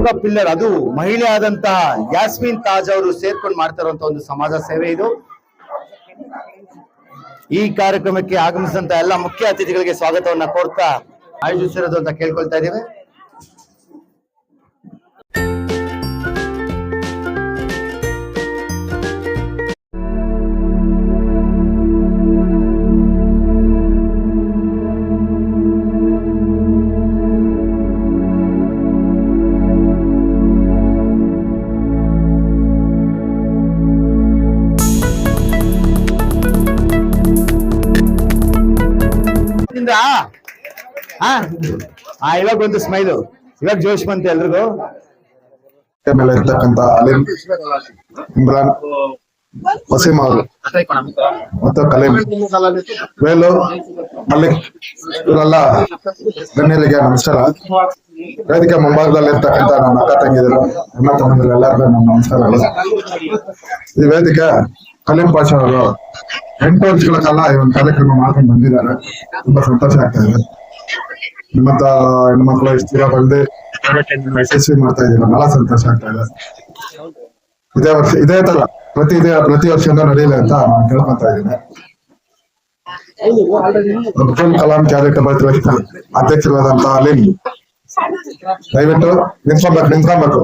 ಪ್ರಮುಖ ಪಿಲ್ಲರ್ ಅದು ಮಹಿಳೆ ಆದಂತ ಯಾಸ್ಮಿನ್ ತಾಜ್ ಅವರು ಸೇರ್ಕೊಂಡು ಮಾಡ್ತಾ ಇರುವಂತ ಒಂದು ಸಮಾಜ ಸೇವೆ ಇದು. ಈ ಕಾರ್ಯಕ್ರಮಕ್ಕೆ ಆಗಮಿಸಿದಂತ ಎಲ್ಲ ಮುಖ್ಯ ಅತಿಥಿಗಳಿಗೆ ಸ್ವಾಗತವನ್ನ ಕೋರ್ತಾ ಆಯೋಜಿಸಿರೋದು ಅಂತ ಕೇಳ್ಕೊಳ್ತಾ ಇದ್ದೀವಿ. ಇವಾಗ ಒಂದು ಸ್ಮೈಲು, ಇವಾಗ ಜೋಶ್ ಬಂತು ಎಲ್ರಿಗೂ. ಮೇಲೆ ಇರ್ತಕ್ಕಂಥ ಅಲಿಂ, ಇಮ್ರಾನ್, ವಸೀಂ ಅವರು ಮತ್ತು ಕಲೀಂ, ವೇಲು, ಮಲ್ಲಿಕ್ ಇವರೆಲ್ಲ ಗಣ್ಯರಿಗೆ ನಮಸ್ಕಾರ. ವೇದಿಕೆ ಮುಂಭಾಗದಲ್ಲಿ ಇರ್ತಕ್ಕಂಥ ನನ್ನ ಅಕ್ಕ ತಂಗಿದರು, ಅಣ್ಣ ತಮ್ಮಂದಿರು ಎಲ್ಲರಿಗೂ ನಮ್ಮ ನಮಸ್ಕಾರಗಳು. ಈ ವೇದಿಕೆ ಕಲೀಂ ಪಾಷಾ ಅವರು 8 ವರ್ಷಗಳ ಕಾಲ ಈ ಒಂದು ಕಾರ್ಯಕ್ರಮ ಮಾಡ್ಕೊಂಡು ಬಂದಿದ್ದಾರೆ. ತುಂಬಾ ಸಂತೋಷ ಆಗ್ತಾ ಇದೆ. ನಿಮ್ಮಂತ ಹೆಣ್ಮಕ್ಳು ಇಷ್ಟು ದೂರ ಬಂದು ಯಶಸ್ವಿ ಮಾಡ್ತಾ ಇದ್ದೀರಾ, ಬಹಳ ಸಂತೋಷ ಆಗ್ತಾ ಇದೆ. ಇದೇ ತರ ಪ್ರತಿ ವರ್ಷದಿಂದ ನಡೆಯಲಿ ಅಂತ ನಾನು ಕೇಳ್ಕೊತಾ ಇದ್ದೀನಿ. ಅಬ್ದುಲ್ ಕಲಾಂ ಚಾರಿಟಬಲ್ ಟ್ರಸ್ಟ್ ಅಧ್ಯಕ್ಷರಾದಂತ ಅಲಿಂ, ದಯವಿಟ್ಟು ನಿಂತ್ಕೊಬೇಕು.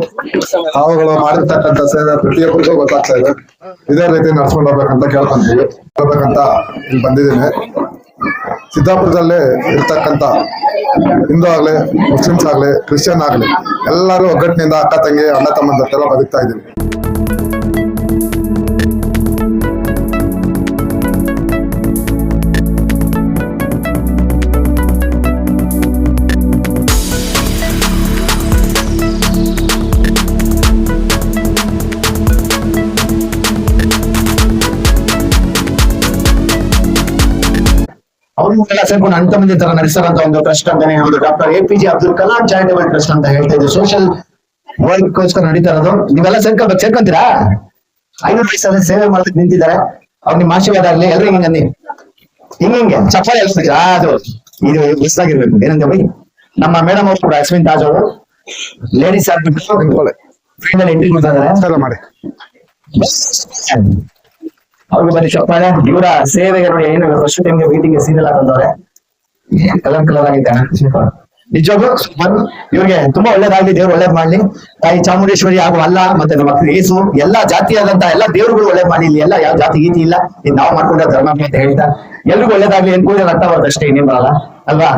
ತಾವುಗಳು ಮಾಡಿರ್ತಕ್ಕಂಥ ಸೇವೆ ಪ್ರತಿಯೊಬ್ಬರಿಗೂ ಗೊತ್ತಾಗ್ತಾ ಇದೆ. ಇದೇ ರೀತಿ ನಡ್ಸ್ಕೊಂಡು ಹೋಗ್ಬೇಕಂತ ಕೇಳ್ಕೊಂತೀವಿ. ಹೋಗ್ಬೇಕಂತ ಇಲ್ಲಿ ಬಂದಿದ್ದೀನಿ. ಸಿದ್ದಾಪುರದಲ್ಲಿ ಇರ್ತಕ್ಕಂಥ ಹಿಂದೂ ಆಗ್ಲಿ, ಮುಸ್ಲಿಮ್ಸ್ ಆಗ್ಲಿ, ಕ್ರಿಶ್ಚಿಯನ್ ಆಗ್ಲಿ, ಎಲ್ಲರೂ ಒಗ್ಗಟ್ಟಿನಿಂದ ಅಕ್ಕ ತಂಗಿ ಅಣ್ಣ ತಮ್ಮಂದೆಲ್ಲ ಬದುಕ್ತಾ ಇದ್ದೀವಿ. ಅವ್ರನ್ನೆಲ್ಲ ಸೇರ್ಕೊಂಡು ಅಣ್ಣ ತಮ್ಮಂದಿ ತರ ನಡೆಸಿರಂತ ಒಂದು ಟ್ರಸ್ಟ್ ಅಂತಾನೆ ಒಂದು doctor APJ Abdul Kalam charitable trust ಅಂತ ಹೇಳ್ತಾ ಇದ್ದೀವಿ. ಸೋಷಿಯಲ್ ವರ್ಕ್ ಗೋಸ್ಕರ ನಡೀತಾ ಇರೋದು. ನೀವೆಲ್ಲ ಸೇರ್ಕೊಂತೀರಾ? 500 ವಯಸ್ಸಲ್ಲಿ ಸೇವೆ ಮಾಡೋದಕ್ಕೆ ನಿಂತಿದ್ದಾರೆ. ಅವ್ರ ನಿಮ್ಮ ಆಶೀರ್ವಾದ ಆಗ್ಲಿ. ಎಲ್ರು ಹಿಂಗೆ ಚಪ್ಪಾಳೆ ಎಲ್ಸ್ತೀರಾ? ಅದು ಇದು ಮಿಸ್ ಆಗಿರ್ಬೇಕು. ಏನಂತ ಬೈ ನಮ್ಮ ಮೇಡಮ್ ಅವ್ರು ಕೂಡ ಯಾಸ್ಮಿನ್ ತಾಜ್ ಅವರು ಲೇಡೀಸ್ ಆಗ್ಬಿಟ್ಟು ಎಂಟ್ರಿ ಕೊಡ್ತಾ ಇದಾರೆ ಮಾಡಿ. ಅವ್ರಿಗೆ ಬನ್ನಿ ಚಪ್ಪಾಳೆ. ಇವರ ಸೇವೆಗೆ ನೋಡಿ ಏನು ಫಸ್ಟ್ ಟೈಮ್ಗೆ ಮೀಟಿಂಗ್ ಸೀರಿಯಲ್ ತಂದವ್ರೆ. ಕಲರ್ ಆಗಿದೆ ನಿಜವಾಗ್ಲೂ ಸೂಪರ್. ಇವ್ರಿಗೆ ತುಂಬಾ ಒಳ್ಳೇದಾಗ್ಲಿ, ದೇವ್ರು ಒಳ್ಳೇದ್ ಮಾಡ್ಲಿ. ತಾಯಿ ಚಾಮುಂಡೇಶ್ವರಿ ಹಾಗೂ ಅಲ್ಲ ಮತ್ತೆ ನಮ್ಮ ಏಸು ಎಲ್ಲಾ ಜಾತಿಯಾದಂತ ಎಲ್ಲಾ ದೇವರುಗಳು ಒಳ್ಳೇದ್ ಮಾಡಿ. ಇಲ್ಲಿ ಎಲ್ಲ ಯಾವ ಜಾತಿ ಗೀತಿ ಇಲ್ಲ, ಇದು ನಾವು ಮಾಡ್ಕೊಂಡ ಧರ್ಮ ಅಂತ ಹೇಳ್ತಾ ಎಲ್ರಿಗೂ ಒಳ್ಳೇದಾಗ್ಲಿ ಏನ್ ಕೂಡ ಅರ್ಥ ಬರುತ್ತೆ ಅಷ್ಟೇ, ಇನ್ನೇನ್ ಬರಲ್ಲ ಅಲ್ವಾ?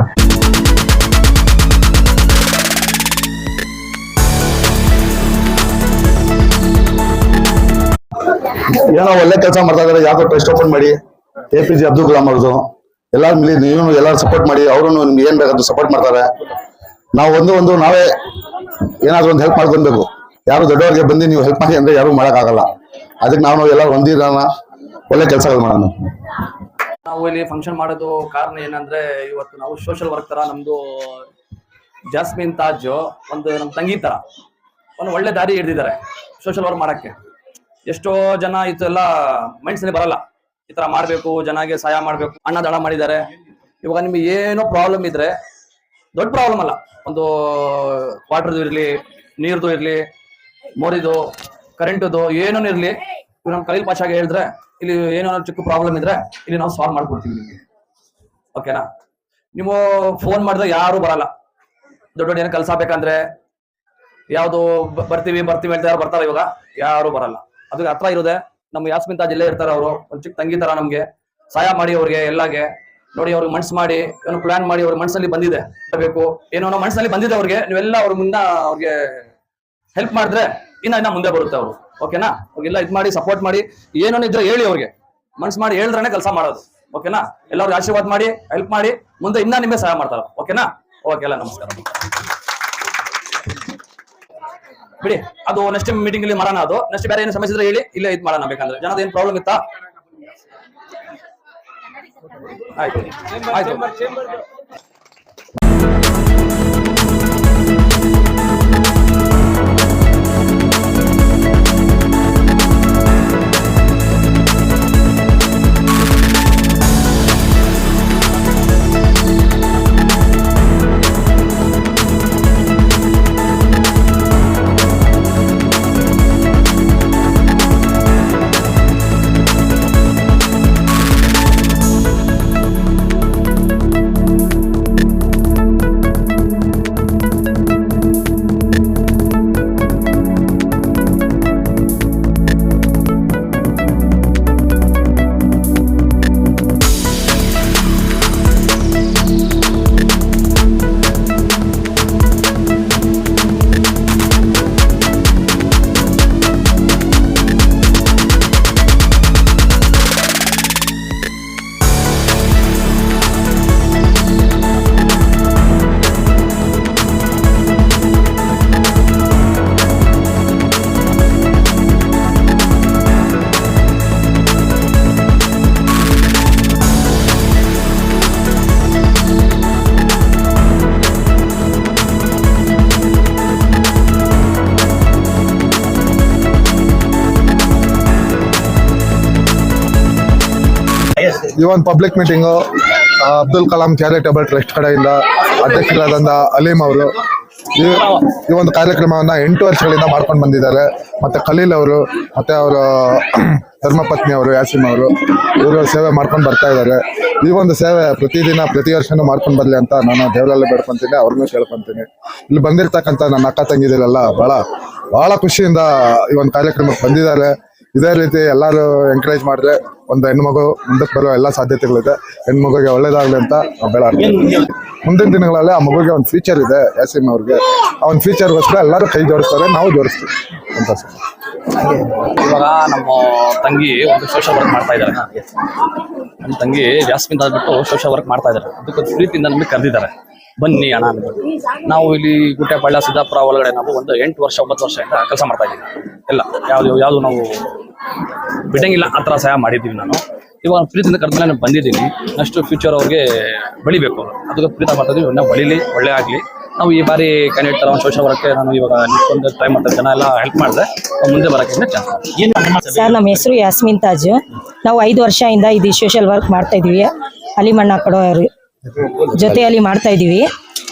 ಏನೋ ಒಳ್ಳೆ ಕೆಲಸ ಮಾಡ್ತಾ ಇದಾರೆ. ಯಾಕೋ ಟ್ರಸ್ಟ್ ಓಪನ್ ಮಾಡಿ APJ ಅಬ್ದುಲ್ ಕಲಾಂ ಅವ್ರದ್ದು ಎಲ್ಲಾರು ಮಿಲಿ ನೀವು ಎಲ್ಲಾರು ಸಪೋರ್ಟ್ ಮಾಡಿ. ಅವರು ನಿಮ್ಗೆ ಏನ್ ಬೇಕಾದ್ರು ಸಪೋರ್ಟ್ ಮಾಡ್ತಾರೆ. ನಾವು ಒಂದು ನಾವೇ ಏನಾದ್ರು ಒಂದು ಹೆಲ್ಪ್ ಮಾಡ್ಕೊಬೇಕು. ಯಾರು ದೊಡ್ಡವರಿಗೆ ಬಂದು ನೀವು ಹೆಲ್ಪ್ ಮಾಡಿ ಅಂದ್ರೆ ಯಾರು ಮಾಡಕ್ಕಾಗಲ್ಲ. ಅದಕ್ಕೆ ನಾವು ಎಲ್ಲರೂ ಹೊಂದಿರೋಣ, ಒಳ್ಳೆ ಕೆಲಸಗಳು ಮಾಡೋಣ. ನಾವು ಇಲ್ಲಿ ಫಂಕ್ಷನ್ ಮಾಡೋದು ಕಾರಣ ಏನಂದ್ರೆ, ಇವತ್ತು ನಾವು ಸೋಷಿಯಲ್ ವರ್ಕ್ ತರ ನಮ್ದು ಜಾಸ್ಮಿನ್ ತಾಜ್ ಒಂದು ನಮ್ಮ ತಂಗಿ ತರ ಒಂದು ಒಳ್ಳೆ ದಾರಿ ಹಿಡಿದಿದ್ದಾರೆ ಸೋಷಿಯಲ್ ವರ್ಕ್ ಮಾಡಕ್ಕೆ. ಎಷ್ಟೋ ಜನ ಇದೆಲ್ಲ ಮೈಂಡ್ಸ್ನಲ್ಲಿ ಬರಲ್ಲ, ಈ ತರ ಮಾಡ್ಬೇಕು, ಜನಗೆ ಸಹಾಯ ಮಾಡ್ಬೇಕು, ಅನ್ನದಾನ ಮಾಡಿದ್ದಾರೆ. ಇವಾಗ ನಿಮ್ಗೆ ಏನೋ ಪ್ರಾಬ್ಲಮ್ ಇದ್ರೆ, ದೊಡ್ಡ ಪ್ರಾಬ್ಲಮ್ ಅಲ್ಲ, ಒಂದು ವಾಟರ್ದು ಇರ್ಲಿ, ನೀರ್ದು ಇರ್ಲಿ, ಮೋರಿದು, ಕರೆಂಟದು ಏನೋ ಇರ್ಲಿ, ಇವ್ ನಮ್ಮ ಕಲೀಲ್ ಪಾಷಾಗೆ ಹೇಳಿದ್ರೆ ಇಲ್ಲಿ ಏನೋ ಚಿಕ್ಕ ಪ್ರಾಬ್ಲಮ್ ಇದ್ರೆ ಇಲ್ಲಿ ನಾವು ಸಾಲ್ವ್ ಮಾಡ್ಕೊಡ್ತೀವಿ ನಿಮ್ಗೆ. ಓಕೆನಾ? ನೀವು ಫೋನ್ ಮಾಡಿದ್ರೆ ಯಾರು ಬರಲ್ಲ. ದೊಡ್ಡ ಏನೋ ಕೆಲಸ ಬೇಕಂದ್ರೆ ಯಾವ್ದು ಬರ್ತೀವಿ ಅಂತ ಯಾರು ಬರ್ತಾರ? ಇವಾಗ ಯಾರು ಬರಲ್ಲ. ಅದಕ್ಕೆ ಹತ್ರ ಇರೋದೆ ನಮ್ಮ ಯಾಸ್ಮಿನ್ ತಾಜ್ ಜಿಲ್ಲೆ ಇರ್ತಾರೆ. ಅವರು ಒಂದು ಚಿಕ್ಕ ತಂಗಿ ತರ ನಮ್ಗೆ ಸಹಾಯ ಮಾಡಿ ಅವ್ರಿಗೆ ಎಲ್ಲಾಗೆ ನೋಡಿ, ಅವ್ರಿಗೆ ಮನ್ಸು ಮಾಡಿ ಏನೋ ಪ್ಲಾನ್ ಮಾಡಿ ಅವ್ರ ಮನ್ಸಲ್ಲಿ ಬಂದಿದೆ ಬೇಕು, ಏನೋ ಮನ್ಸಲ್ಲಿ ಬಂದಿದೆ ಅವ್ರಿಗೆ. ನೀವೆಲ್ಲ ಅವ್ರ ಮುಂದೆ ಅವ್ರಿಗೆ ಹೆಲ್ಪ್ ಮಾಡಿದ್ರೆ ಇನ್ನ ಮುಂದೆ ಬರುತ್ತೆ ಅವರು. ಓಕೆನಾ? ಅವ್ರಿಗೆಲ್ಲ ಇದ್ ಮಾಡಿ ಸಪೋರ್ಟ್ ಮಾಡಿ, ಏನೋ ಇದ್ರೆ ಹೇಳಿ, ಅವ್ರಿಗೆ ಮನ್ಸು ಮಾಡಿ ಹೇಳಿದ್ರೇನೆ ಕೆಲಸ ಮಾಡೋದು. ಓಕೆನಾ? ಎಲ್ಲರಿಗೂ ಆಶೀರ್ವಾದ ಮಾಡಿ ಹೆಲ್ಪ್ ಮಾಡಿ, ಮುಂದೆ ಇನ್ನ ನಿಮಗೆ ಸಹಾಯ ಮಾಡ್ತಾರೆ. ಓಕೆನಾ? ಓಕೆ, ಎಲ್ಲ ನಮಸ್ಕಾರ ಬಿಡಿ. ಅದು ನೆಕ್ಸ್ಟ್ ಮೀಟಿಂಗ್ ಇಲ್ಲಿ ಮಾಡೋಣ. ಅದು ನೆಕ್ಸ್ಟ್ ಬೇರೆ ಏನು ಸಮಸ್ಯೆ ಇದ್ರೆ ಹೇಳಿ, ಇಲ್ಲೇ ಇದು ಮಾಡೋಣ. ಬೇಕಂದ್ರೆ ಜನದ ಏನ್ ಪ್ರಾಬ್ಲಮ್ ಇತ್ತಾ? ಆಯ್ತು. ಈ ಒಂದು public meeting Abdul Kalam charitable trust ಕಡೆಯಿಂದ ಅಧ್ಯಕ್ಷರಾದಂಥ ಅಲೀಂ ಅವರು ಈ ಒಂದು ಕಾರ್ಯಕ್ರಮವನ್ನ 8 ವರ್ಷಗಳಿಂದ ಮಾಡ್ಕೊಂಡು ಬಂದಿದ್ದಾರೆ. ಮತ್ತೆ ಖಲೀಲ್ ಅವರು ಮತ್ತೆ ಅವರ ಧರ್ಮಪತ್ನಿ ಅವರು ಯಾಸಿಮ್ ಅವರು ಇವರು ಸೇವೆ ಮಾಡ್ಕೊಂಡು ಬರ್ತಾ ಇದ್ದಾರೆ. ಈ ಒಂದು ಸೇವೆ ಪ್ರತಿದಿನ ಪ್ರತಿ ವರ್ಷನೂ ಮಾಡ್ಕೊಂಡು ಬರ್ಲಿ ಅಂತ ನಾನು ದೇವರಲ್ಲಿ ಬೇಡ್ಕೊಂತೀನಿ, ಅವ್ರನ್ನೂ ಕೇಳ್ಕೊಂತೀನಿ. ಇಲ್ಲಿ ಬಂದಿರ್ತಕ್ಕಂಥ ನನ್ನ ಅಕ್ಕ ತಂಗಿದಿರೆಲ್ಲ ಬಹಳ ಖುಷಿಯಿಂದ ಈ ಒಂದು ಕಾರ್ಯಕ್ರಮಕ್ಕೆ ಬಂದಿದ್ದಾರೆ. ಇದೇ ರೀತಿ ಎಲ್ಲರೂ ಎಂಕರೇಜ್ ಮಾಡಿದ್ರೆ ಒಂದು ಹೆಣ್ಮಗು ಮುಂದಕ್ಕೆ ಬರೋ ಎಲ್ಲ ಸಾಧ್ಯತೆಗಳಿದೆ. ಹೆಣ್ಮಗುಗೆ ಒಳ್ಳೇದಾಗ್ಲಿ ಅಂತ ಮುಂದಿನ ದಿನಗಳಲ್ಲಿ ಆ ಮಗುಗೆ ಒಂದು ಫ್ಯೂಚರ್ ಇದೆ. ಯಾಸಿಮ್ ಅವ್ರಿಗೆ ಆ ಒಂದು ಫ್ಯೂಚರ್ಗೋಸ್ಕರ ಎಲ್ಲರೂ ಕೈ ಜೋಡಿಸ್ತಾರೆ, ನಾವು ಜೋಡಿಸ್ತೀವಿ ಅಂತ ಸರ್. ಇವಾಗ ನಮ್ಮ ತಂಗಿ ಒಂದು ಸೋಷಿಯಲ್ ವರ್ಕ್ ಮಾಡ್ತಾ ಇದ್ದಾರೆ. ನಮ್ಮ ತಂಗಿ ಜಾಸ್ಮಿನ್ ಆಗ್ಬಿಟ್ಟು ಸೋಷಿಯಲ್ ವರ್ಕ್ ಮಾಡ್ತಾ ಇದ್ದಾರೆ. ಅದಕ್ಕೆ ಪ್ರೀತಿಯಿಂದ ನಮಗೆ ಕರೆದಿದ್ದಾರೆ, ಬನ್ನಿ ಅಣ್ಣ ಅಂದ್ಬಿಟ್ಟು. ನಾವು ಇಲ್ಲಿ ಗುಟ್ಟೆಪಾಳ್ಯ ಸಿದ್ದಾಪುರ ಒಳಗಡೆ ನಾವು ಒಂದು 8 ವರ್ಷ 9 ವರ್ಷದಿಂದ ಕೆಲಸ ಮಾಡ್ತಾ ಇದ್ದೀವಿ. ಎಲ್ಲ ಯಾವುದು ನಾವು ಬಿಡಂಗಿಲ್ಲ ಆ ಥರ ಸಹಾಯ ಮಾಡಿದ್ದೀವಿ. ನಾನು ಇವಾಗ ಪ್ರೀತಿಯಿಂದ ಕರೆದ್ಮೇಲೆ ನಾನು ಬಂದಿದ್ದೀನಿ. ನೆಕ್ಸ್ಟ್ ಫ್ಯೂಚರ್ ಅವ್ರಿಗೆ ಬೆಳಿಬೇಕು, ಅದಕ್ಕೆ ಪ್ರೀತ ಮಾಡ್ತಾ ಇದ್ದೀವಿ. ನಾವು ಬೆಳೀಲಿ, ಒಳ್ಳೆ ಆಗಲಿ. ನಾವು ಈ ಬಾರಿ ಕ್ಯಾಂಡಿಡೇಟ್ ಥರ ಒಂದು ಸೋಷಿಯಲ್ ವರ್ಕ್ಗೆ ನಾನು ಇವಾಗ ನಿಂತ್ಕೊಂಡು ಟ್ರೈ ಮಾಡ್ತಾರೆ. ಜನ ಎಲ್ಲ ಹೆಲ್ಪ್ ಮಾಡಿದ್ರೆ ಮುಂದೆ ಬರೋಕ್ಕೆ ಚಾನ್ಸ್. ಸರ್, ನಮ್ಮ ಹೆಸರು ಯಾಸ್ಮಿನ್ ತಾಜ್. ನಾವು 5 ವರ್ಷದಿಂದ ಇದು ಸೋಷಿಯಲ್ ವರ್ಕ್ ಮಾಡ್ತಾ ಇದೀವಿ. ಅಲಿಮಣ್ಣ ಕಡೋರು ಜೊತೆಯಲ್ಲಿ ಮಾಡ್ತಾ ಇದೀವಿ.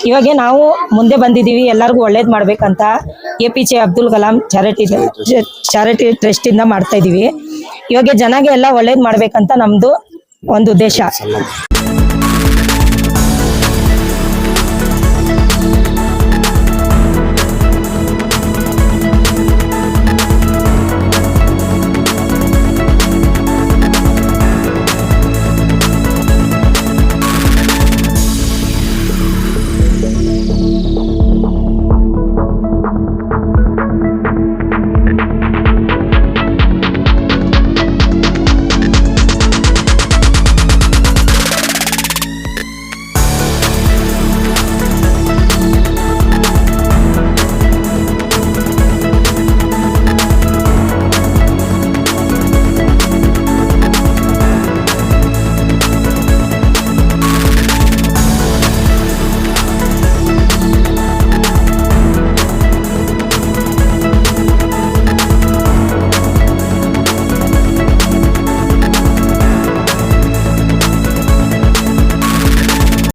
ಇವಾಗ ನಾವು ಮುಂದೆ ಬಂದಿದ್ದೀವಿ, ಎಲ್ಲರಿಗೂ ಒಳ್ಳೇದು ಮಾಡ್ಬೇಕಂತ APJ Abdul Kalam charity trust ಇಂದ ಮಾಡ್ತಾ ಇದೀವಿ. ಇವಾಗ ಜನಗೆ ಎಲ್ಲ ಒಳ್ಳೇದು ಮಾಡ್ಬೇಕಂತ ನಮ್ದು ಒಂದು ಉದ್ದೇಶ.